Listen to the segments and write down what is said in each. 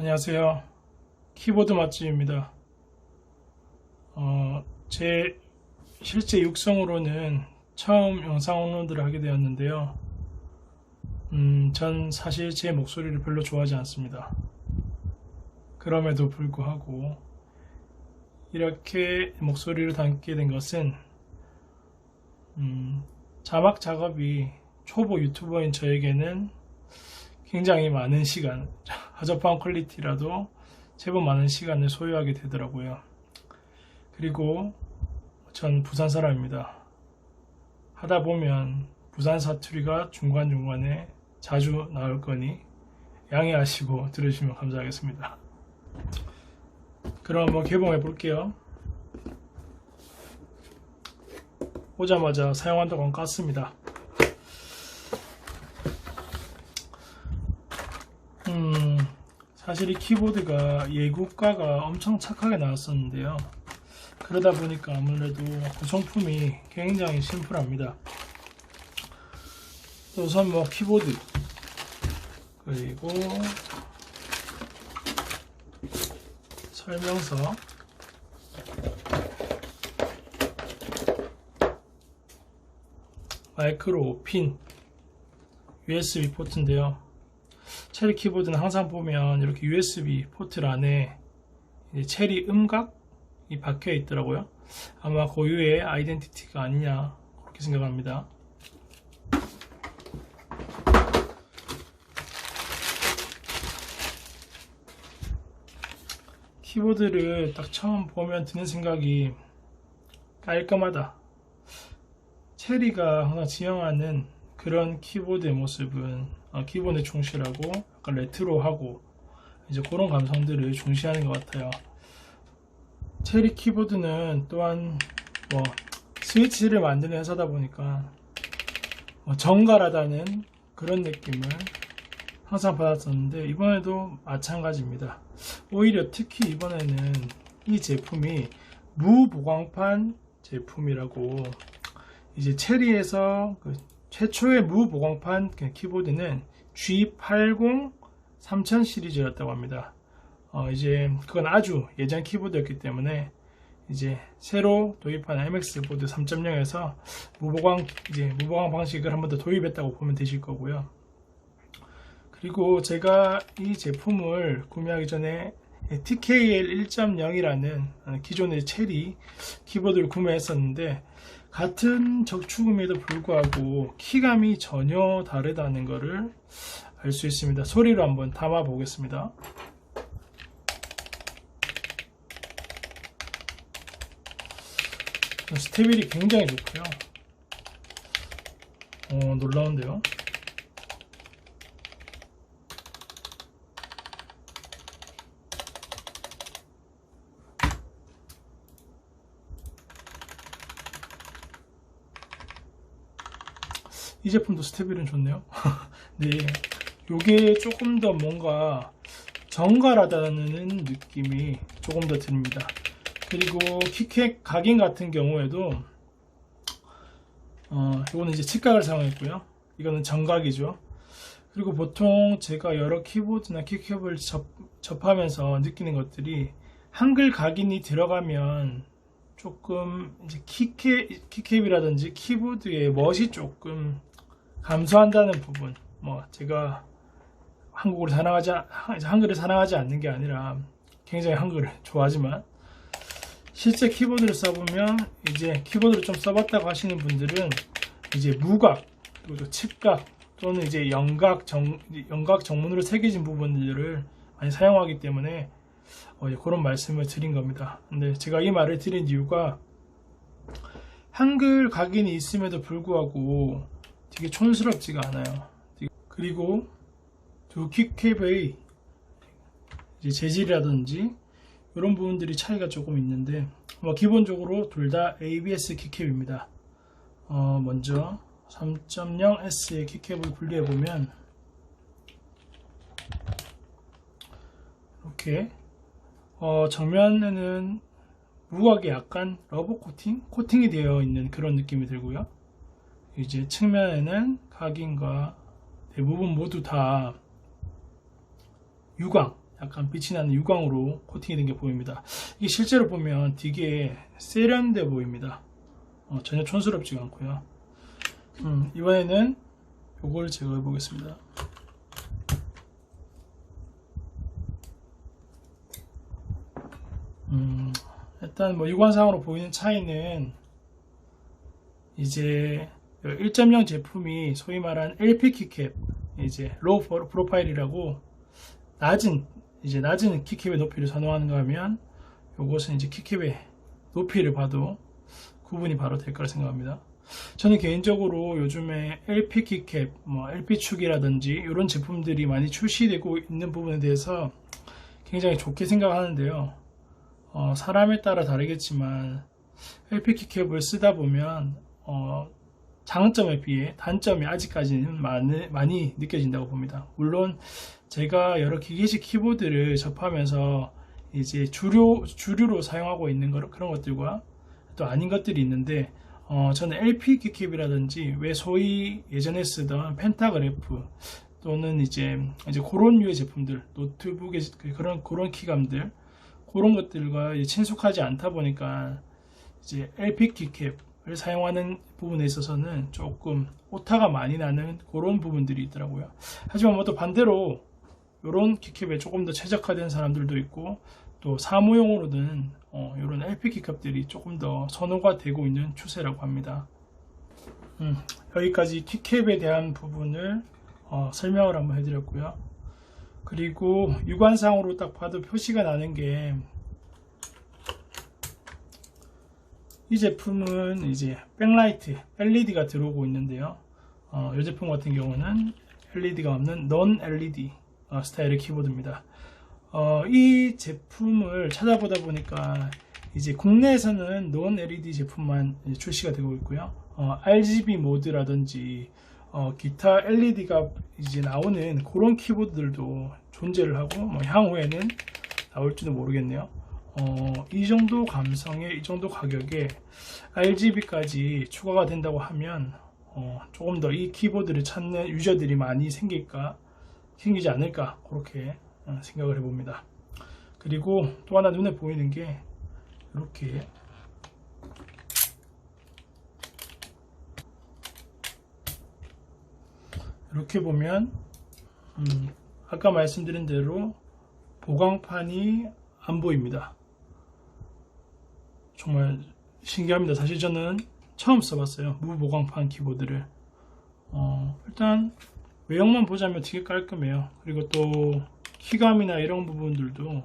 안녕하세요. 키보드 맛집입니다. 제 실제 육성으로는 처음 영상 업로드를 하게 되었는데요. 전 사실 제 목소리를 별로 좋아하지 않습니다. 그럼에도 불구하고 이렇게 목소리를 담게 된 것은 자막 작업이 초보 유튜버인 저에게는 굉장히 많은 시간, 허접한 퀄리티라도 제법 많은 시간을 소요하게 되더라고요. 그리고 전 부산 사람입니다. 하다 보면 부산 사투리가 중간중간에 자주 나올 거니 양해하시고 들으시면 감사하겠습니다. 그럼 한번 개봉해 볼게요. 오자마자 사용한다고 깠습니다. 사실 이 키보드가 예고가가 엄청 착하게 나왔었는데요. 그러다 보니까 아무래도 구성품이 굉장히 심플합니다. 우선 키보드, 그리고 설명서, 마이크로 핀, USB 포트인데요. 체리 키보드는 항상 보면 이렇게 USB 포트 안에 체리 음각이 박혀 있더라고요. 아마 고유의 아이덴티티가 아니냐 그렇게 생각합니다. 키보드를 딱 처음 보면 드는 생각이 깔끔하다. 체리가 항상 지향하는 그런 키보드의 모습은 기본에 충실하고 약간 레트로하고 이제 그런 감성들을 중시하는 것 같아요. 체리 키보드는 또한 스위치를 만드는 회사다 보니까 정갈하다는 그런 느낌을 항상 받았었는데 이번에도 마찬가지입니다. 오히려 특히 이번에는 이 제품이 무보광판 제품이라고, 이제 체리에서 최초의 무보광판 키보드는 G80 3000 시리즈였다고 합니다. 이제 그건 아주 예전 키보드였기 때문에 이제 새로 도입한 MX 보드 3.0에서 무보광 방식을 한 번 더 도입했다고 보면 되실 거고요. 그리고 제가 이 제품을 구매하기 전에 TKL 1.0이라는 기존의 체리 키보드를 구매했었는데 같은 적축음에도 불구하고 키감이 전혀 다르다는 것을 알 수 있습니다. 소리로 한번 담아 보겠습니다. 스테빌이 굉장히 좋고요. 놀라운데요. 이 제품도 스테빌은 좋네요. 네, 요게 조금 더 뭔가 정갈하다는 느낌이 조금 더 듭니다. 그리고 키캡 각인 같은 경우에도 이거는 이제 직각을 사용했고요. 이거는 정각이죠. 그리고 보통 제가 여러 키보드나 키캡을 접하면서 느끼는 것들이 한글 각인이 들어가면 조금 이제 키캡이라든지 키보드의 멋이 조금 감소한다는 부분, 제가 한글을 사랑하지 않는 게 아니라 굉장히 한글을 좋아하지만 실제 키보드를 써보면 이제 키보드를 좀 써봤다고 하시는 분들은 이제 무각, 그리고 측각 또는 이제 영각 정문으로 새겨진 부분들을 많이 사용하기 때문에 그런 말씀을 드린 겁니다. 근데 제가 이 말을 드린 이유가 한글 각인이 있음에도 불구하고 되게 촌스럽지가 않아요. 그리고 두 키캡의 재질이라든지 이런 부분들이 차이가 조금 있는데 기본적으로 둘 다 ABS 키캡입니다. 먼저 3.0S의 키캡을 분리해 보면 이렇게 정면에는 무각에 약간 러버 코팅이 되어 있는 그런 느낌이 들고요. 이제 측면에는 각인과 대부분 모두 다 유광, 약간 빛이 나는 유광으로 코팅이 된 게 보입니다. 이게 실제로 보면 되게 세련돼 보입니다. 전혀 촌스럽지가 않고요. 이번에는 요걸 제거해 보겠습니다. 일단 뭐 육안상으로 보이는 차이는 이제 1.0 제품이 소위 말한 LP 키캡, 이제 로우 프로파일이라고 낮은 키캡의 높이를 선호하는가 하면, 요것은 이제 키캡의 높이를 봐도 구분이 바로 될 거라 생각합니다. 저는 개인적으로 요즘에 LP 키캡, 뭐 LP 축이라든지 이런 제품들이 많이 출시되고 있는 부분에 대해서 굉장히 좋게 생각하는데요. 사람에 따라 다르겠지만 LP 키캡을 쓰다 보면 장점에 비해 단점이 아직까지는 많이 느껴진다고 봅니다. 물론 제가 여러 기계식 키보드를 접하면서 이제 주류로 사용하고 있는 그런 것들과 또 아닌 것들이 있는데, 저는 LP 키캡이라든지 왜 소위 예전에 쓰던 펜타그래프 또는 이제 그런 류의 제품들, 노트북의 그런 키감들, 그런 것들과 친숙하지 않다 보니까 이제 LP 키캡을 사용하는 부분에 있어서는 조금 오타가 많이 나는 그런 부분들이 있더라고요. 하지만 뭐 또 반대로 이런 키캡에 조금 더 최적화된 사람들도 있고, 또 사무용으로는 이런 LP 키캡들이 조금 더 선호가 되고 있는 추세라고 합니다. 여기까지 키캡에 대한 부분을 설명을 한번 해드렸고요. 그리고 육안상으로 딱 봐도 표시가 나는 게, 이 제품은 이제 백라이트 LED가 들어오고 있는데요. 이 제품 같은 경우는 LED가 없는 non LED 스타일의 키보드입니다. 이 제품을 찾아보다 보니까 이제 국내에서는 non LED 제품만 출시가 되고 있고요. RGB 모드라든지 기타 LED가 이제 나오는 그런 키보드들도 존재를 하고, 뭐 향후에는 나올지도 모르겠네요. 이 정도 감성에, 이 정도 가격에 RGB까지 추가가 된다고 하면 조금 더 이 키보드를 찾는 유저들이 많이 생기지 않을까, 그렇게 생각을 해봅니다. 그리고 또 하나 눈에 보이는 게, 이렇게 보면 아까 말씀드린 대로 보광판이 안 보입니다. 정말 신기합니다. 사실 저는 처음 써봤어요, 무보광판 키보드를. 일단 외형만 보자면 되게 깔끔해요. 그리고 또 키감이나 이런 부분들도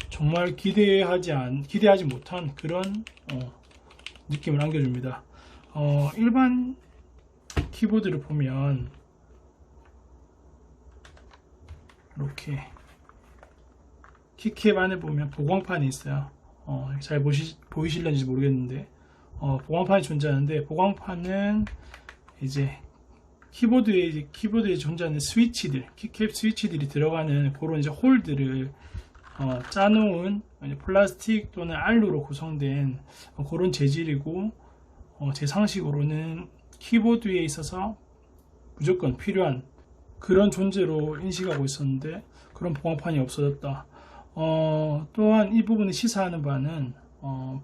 정말 기대하지 못한 그런 느낌을 안겨줍니다. 일반 키보드를 보면 이렇게 키캡 안에 보면 보광판이 있어요. 잘 보이실런지 모르겠는데 보광판이 존재하는데, 보광판은 이제 키보드에 존재하는 스위치들, 키캡 스위치들이 들어가는 그런 이제 홀들을 짜놓은 플라스틱 또는 알루로 구성된 그런 재질이고, 제 상식으로는 키보드에 있어서 무조건 필요한 그런 존재로 인식하고 있었는데, 그런 보광판이 없어졌다. 또한 이 부분이 시사하는 바는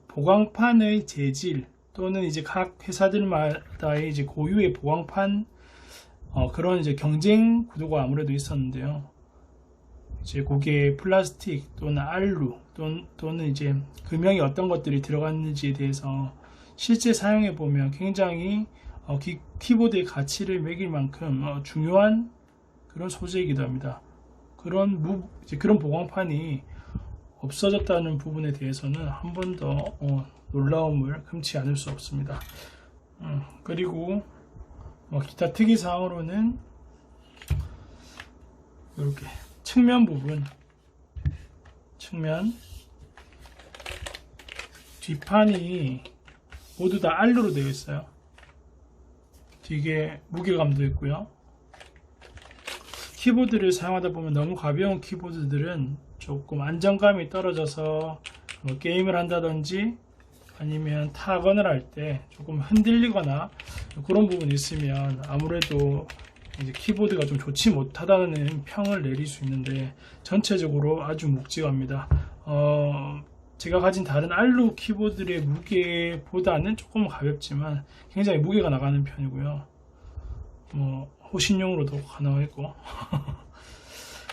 보광판의 재질 또는 이제 각 회사들마다의 이제 고유의 보광판 그런 이제 경쟁 구도가 아무래도 있었는데요. 이제 그게 플라스틱 또는 알루 또는 이제 금형이 어떤 것들이 들어갔는지에 대해서 실제 사용해 보면 굉장히 키보드의 가치를 매길 만큼 중요한 그런 소재이기도 합니다. 그런 보광판이 없어졌다는 부분에 대해서는 한 번 더 놀라움을 금치 않을 수 없습니다. 그리고 기타 특이사항으로는 이렇게 측면 부분, 뒷판이 모두 다 알루로 되어 있어요. 되게 무게감도 있고요. 키보드를 사용하다 보면 너무 가벼운 키보드들은 조금 안정감이 떨어져서 게임을 한다든지 아니면 타건을 할 때 조금 흔들리거나 그런 부분이 있으면 아무래도 이제 키보드가 좀 좋지 못하다는 평을 내릴 수 있는데 전체적으로 아주 묵직합니다. 제가 가진 다른 알루 키보드의 무게보다는 조금 가볍지만 굉장히 무게가 나가는 편이고요. 호신용으로도 가능하겠고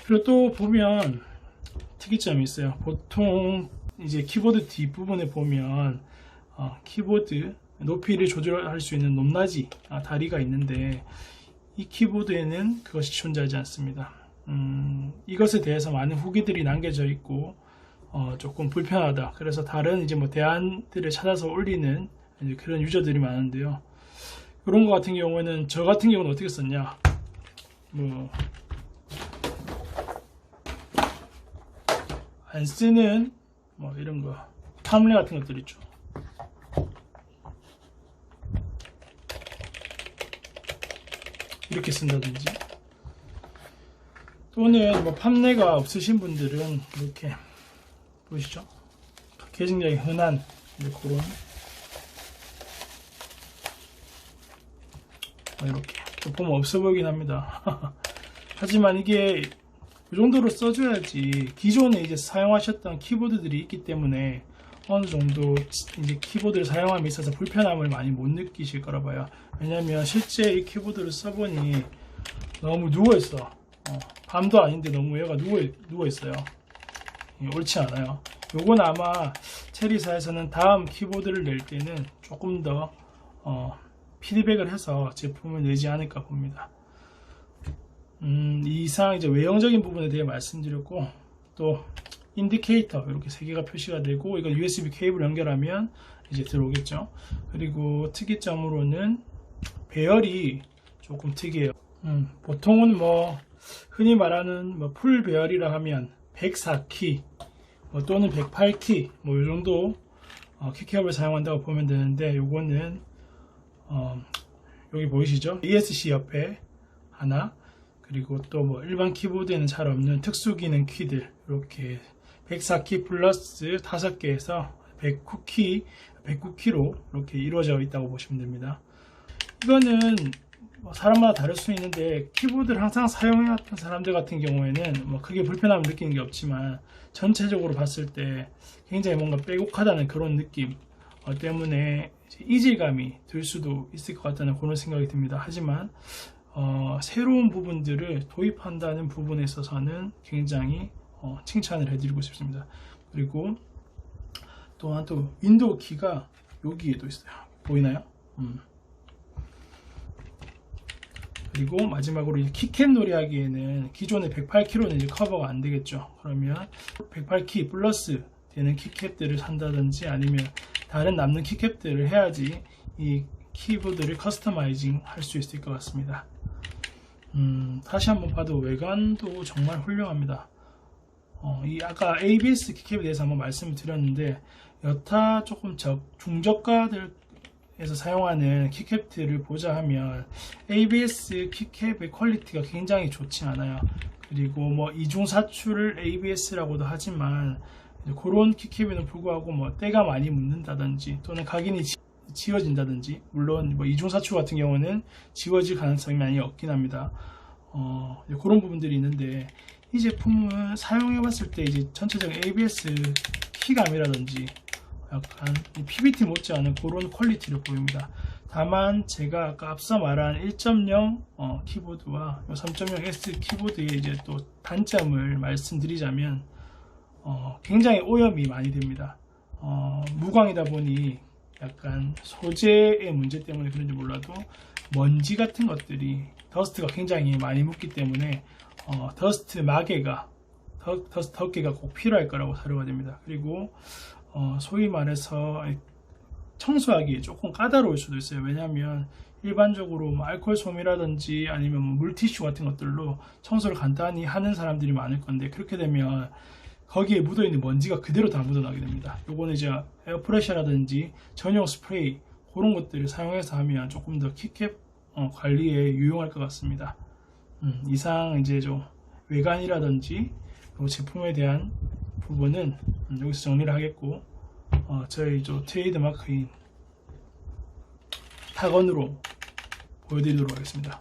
그리고 또 보면 특이점이 있어요. 보통 이제 키보드 뒷부분에 보면 키보드 높이를 조절할 수 있는 높낮이 다리가 있는데 이 키보드에는 그것이 존재하지 않습니다. 이것에 대해서 많은 후기들이 남겨져 있고 조금 불편하다. 그래서 다른 이제 대안들을 찾아서 올리는 이제 그런 유저들이 많은데요. 이런 거 같은 경우에는 저 같은 경우는 어떻게 썼냐? 안 쓰는 이런 거 팜레 같은 것들 있죠. 이렇게 쓴다든지 또는 팜레가 없으신 분들은 이렇게 보이시죠? 굉장히 흔한 그런 이렇게 보면 없어 보이긴 합니다. 하지만 이게 이 정도로 써줘야지 기존에 이제 사용하셨던 키보드들이 있기 때문에 어느 정도 이제 키보드를 사용함에 있어서 불편함을 많이 못 느끼실 거라 봐요. 왜냐면 실제 이 키보드를 써보니 너무 누워있어. 밤도 아닌데 너무 얘가 누워있어요. 옳지 않아요. 요건 아마 체리사에서는 다음 키보드를 낼 때는 조금 더 피드백을 해서 제품을 내지 않을까 봅니다. 이상 이제 외형적인 부분에 대해 말씀드렸고, 또 인디케이터 이렇게 3개가 표시가 되고, 이거 USB 케이블 연결하면 이제 들어오겠죠. 그리고 특이점으로는 배열이 조금 특이해요. 보통은 흔히 말하는 풀 배열이라 하면 104키 또는 108키 이 정도 키캡을 사용한다고 보면 되는데, 요거는 여기 보이시죠? ESC 옆에 하나, 그리고 또 일반 키보드에는 잘 없는 특수 기능 키들, 이렇게 104키 플러스 5개에서 109키로 이렇게 이루어져 있다고 보시면 됩니다. 이거는 사람마다 다를 수 있는데, 키보드를 항상 사용해왔던 사람들 같은 경우에는 크게 불편함을 느끼는 게 없지만, 전체적으로 봤을 때 굉장히 뭔가 빼곡하다는 그런 느낌 때문에 이질감이 들 수도 있을 것 같다는 그런 생각이 듭니다. 하지만 새로운 부분들을 도입한다는 부분에 있어서는 굉장히 칭찬을 해드리고 싶습니다. 그리고 또한 또 윈도우 키가 여기에도 있어요. 보이나요? 그리고 마지막으로 키캡 놀이하기에는 기존의 108키로는 이제 커버가 안 되겠죠. 그러면 108키 플러스 되는 키캡들을 산다든지 아니면 다른 남는 키캡들을 해야지 이 키보드를 커스터마이징 할 수 있을 것 같습니다. 다시 한번 봐도 외관도 정말 훌륭합니다. 이 아까 ABS 키캡에 대해서 한번 말씀을 드렸는데, 여타 조금 중저가들에서 사용하는 키캡들을 보자 하면 ABS 키캡의 퀄리티가 굉장히 좋지 않아요. 그리고 이중 사출을 ABS라고도 하지만 그런 키캡에는 불구하고 때가 많이 묻는다든지 또는 각인이 지워진다든지, 물론 이중 사출 같은 경우는 지워질 가능성이 많이 없긴 합니다. 그런 부분들이 있는데, 이 제품을 사용해 봤을 때 이제 전체적인 ABS 키감이라든지 약간 PBT 못지않은 그런 퀄리티를 보입니다. 다만 제가 아까 앞서 말한 1.0 키보드와 3.0S 키보드의 이제 또 단점을 말씀드리자면, 굉장히 오염이 많이 됩니다. 무광이다 보니 약간 소재의 문제 때문에 그런지 몰라도 먼지 같은 것들이, 더스트가 굉장히 많이 묻기 때문에 더스트 마개가, 더스트 덮개가 꼭 필요할 거라고 사료가 됩니다. 그리고 소위 말해서 청소하기 조금 까다로울 수도 있어요. 왜냐하면 일반적으로 알코올 솜이라든지 아니면 물티슈 같은 것들로 청소를 간단히 하는 사람들이 많을 건데, 그렇게 되면 거기에 묻어있는 먼지가 그대로 다 묻어나게 됩니다. 요거는 이제 에어프레셔라든지 전용 스프레이 그런 것들을 사용해서 하면 조금 더 키캡 관리에 유용할 것 같습니다. 이상 이제 좀 외관이라든지 제품에 대한 부분은 여기서 정리를 하겠고, 저희 트레이드 마크인 타건으로 보여드리도록 하겠습니다.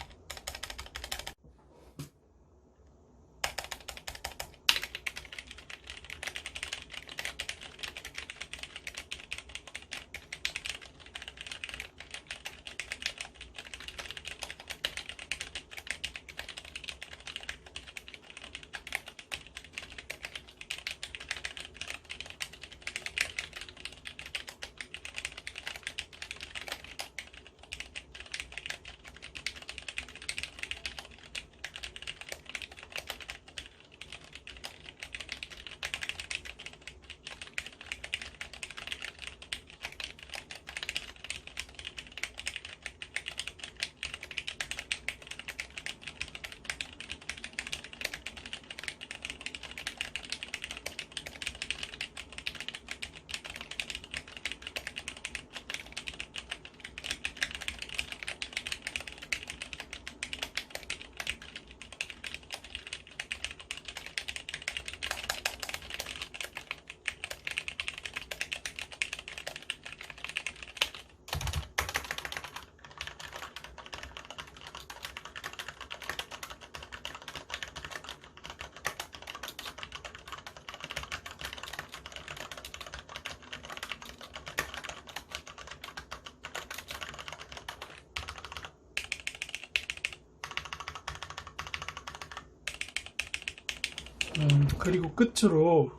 그리고 끝으로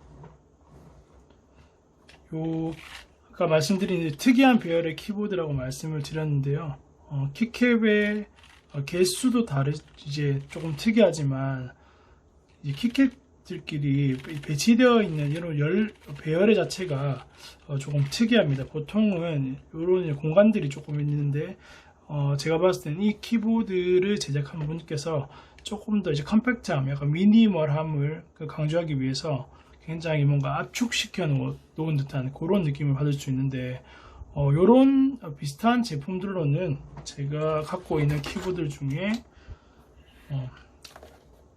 요 아까 말씀드린 특이한 배열의 키보드라고 말씀을 드렸는데요. 키캡의 개수도 이제 조금 특이하지만 이 키캡들끼리 배치되어 있는 이런 배열의 자체가 조금 특이합니다. 보통은 이런 공간들이 조금 있는데 제가 봤을 때는 이 키보드를 제작한 분께서 조금 더 이제 컴팩트함, 약간 미니멀함을 강조하기 위해서 굉장히 뭔가 압축시켜 놓은 듯한 그런 느낌을 받을 수 있는데, 요런 비슷한 제품들로는 제가 갖고 있는 키보드 중에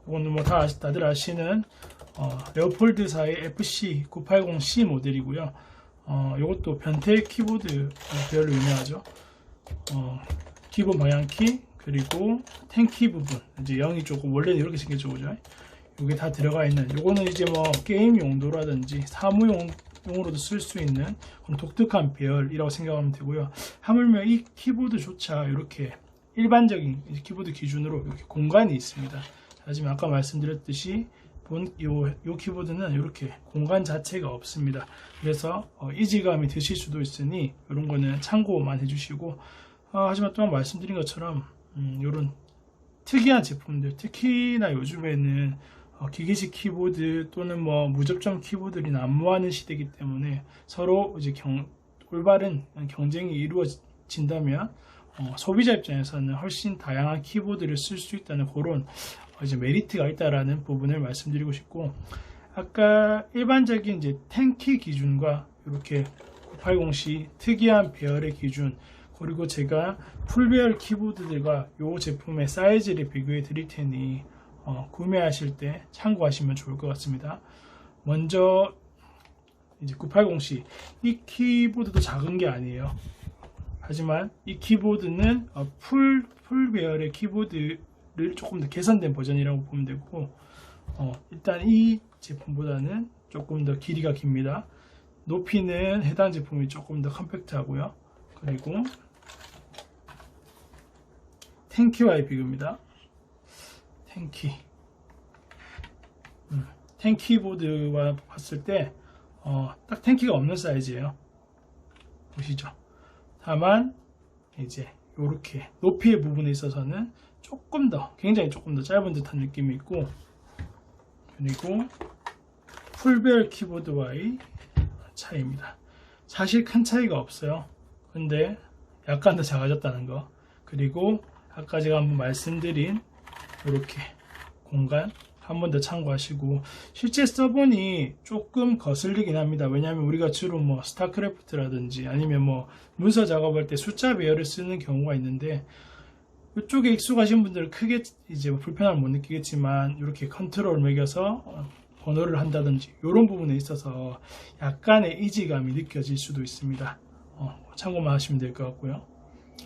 이거는 뭐 다들 아시는 레오폴드사의 FC980C 모델이고요. 이것도 변태 키보드 배열로 유명하죠. 기본 방향키 그리고 탱키 부분, 이제 0이 조금 원래는 이렇게 생겼죠, 그죠? 이게 다 들어가 있는, 요거는 이제 뭐 게임 용도라든지 사무용으로도 쓸 수 있는 그런 독특한 배열이라고 생각하면 되고요. 하물며 이 키보드조차 이렇게 일반적인 키보드 기준으로 이렇게 공간이 있습니다. 하지만 아까 말씀드렸듯이 요 키보드는 이렇게 공간 자체가 없습니다. 그래서 이질감이 드실 수도 있으니 이런 거는 참고만 해주시고, 하지만 또한 말씀드린 것처럼 이런 특이한 제품들, 특히나 요즘에는 기계식 키보드 또는 뭐 무접점 키보드들이 난무하는 시대이기 때문에 서로 이제 올바른 경쟁이 이루어진다면 소비자 입장에서는 훨씬 다양한 키보드를 쓸 수 있다는 그런 이제 메리트가 있다라는 부분을 말씀드리고 싶고, 아까 일반적인 이제 탱키 기준과 이렇게 980C 특이한 배열의 기준, 그리고 제가 풀배열 키보드들과 이 제품의 사이즈를 비교해 드릴 테니 구매하실 때 참고하시면 좋을 것 같습니다. 먼저 이제 980C, 이 키보드도 작은 게 아니에요. 하지만 이 키보드는 풀 배열의 키보드를 조금 더 개선된 버전이라고 보면 되고, 일단 이 제품보다는 조금 더 길이가 깁니다. 높이는 해당 제품이 조금 더 컴팩트하고요. 그리고 탱키와의 비교입니다. 탱키보드와 봤을 때 딱 탱키가 없는 사이즈예요. 보시죠. 다만 이제 이렇게 높이의 부분에 있어서는 굉장히 조금 더 짧은 듯한 느낌이 있고, 그리고 풀배열 키보드와의 차이입니다. 사실 큰 차이가 없어요. 근데 약간 더 작아졌다는 거, 그리고 아까 제가 한번 말씀드린 이렇게 공간 한 번 더 참고하시고, 실제 써보니 조금 거슬리긴 합니다. 왜냐하면 우리가 주로 뭐 스타크래프트라든지 아니면 뭐 문서 작업할 때 숫자 배열을 쓰는 경우가 있는데, 이쪽에 익숙하신 분들은 크게 이제 불편함을 못 느끼겠지만 이렇게 컨트롤 매겨서 번호를 한다든지 이런 부분에 있어서 약간의 이질감이 느껴질 수도 있습니다. 참고만 하시면 될 것 같고요.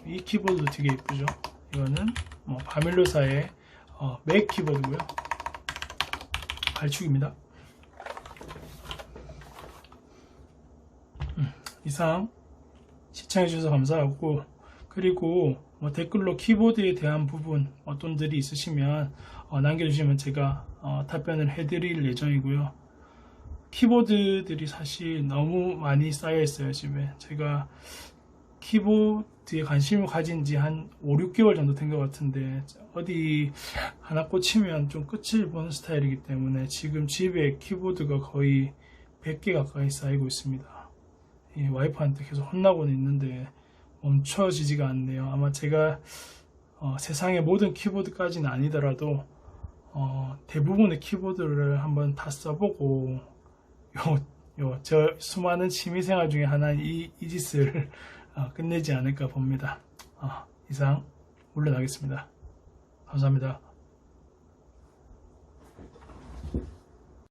이 키보드도 되게 예쁘죠. 이거는 뭐 바밀로사의 맥 키보드고요. 발축입니다. 이상 시청해주셔서 감사하고, 그리고 뭐 댓글로 키보드에 대한 부분 어떤 들이 있으시면 남겨주시면 제가 답변을 해드릴 예정이고요. 키보드들이 사실 너무 많이 쌓여 있어요. 집에 제가 키보드에 관심을 가진 지 한 5-6개월 정도 된 것 같은데, 어디 하나 꽂히면 좀 끝을 보는 스타일이기 때문에 지금 집에 키보드가 거의 100개 가까이 쌓이고 있습니다. 와이프한테 계속 혼나고는 있는데 멈춰지지가 않네요. 아마 제가 세상의 모든 키보드까지는 아니더라도 대부분의 키보드를 한번 다 써보고 저 수많은 취미생활 중에 하나인 이 짓을 끝내지 않을까 봅니다. 이상 물러나겠습니다. 감사합니다.